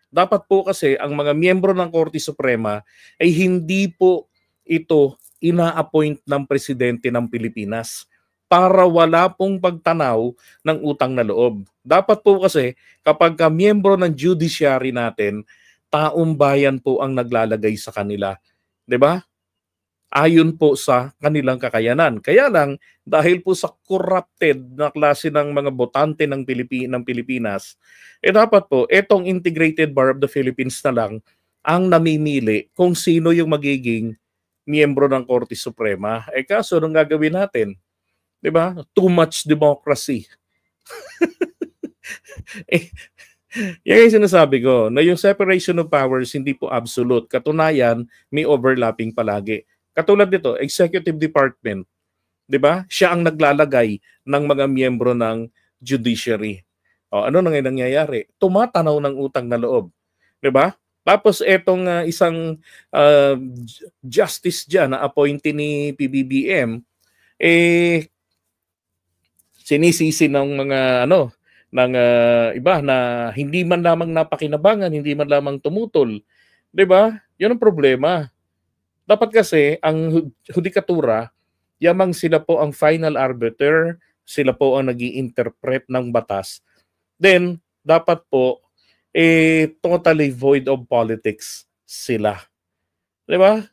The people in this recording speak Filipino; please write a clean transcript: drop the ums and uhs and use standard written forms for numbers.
Dapat po kasi ang mga miyembro ng Korte Suprema ay hindi po ito ina-appoint ng presidente ng Pilipinas para wala pong pagtanaw ng utang na loob. Dapat po kasi kapag miyembro ng judiciary natin, taong bayan po ang naglalagay sa kanila. 'Di ba? Ayon po sa kanilang kakayanan. Kaya lang, dahil po sa corrupted na klase ng mga botante ng Pilipinas, dapat po, etong Integrated Bar of the Philippines na lang ang namimili kung sino yung magiging miyembro ng Korte Suprema. Kaso, anong gagawin natin? 'Di ba? Too much democracy. eh, Yan yung sinasabi ko, na yung separation of powers hindi po absolute. Katunayan, may overlapping palagi. Katulad nito, executive department, 'di ba? Siya ang naglalagay ng mga miyembro ng judiciary. O ano na ngayon nangyayari? Tumatanaw ng utang na loob, 'di ba? Tapos etong isang justice diyan na appointee ni PBBM, sinisisi ng mga ng iba na hindi man lamang napakinabangan, hindi man lamang tumutol, 'di ba? 'Yun ang problema. Dapat kasi ang hudikatura, yamang sila po ang final arbiter, sila po ang nag-i-interpret ng batas. Then dapat po totally void of politics sila. 'Di ba?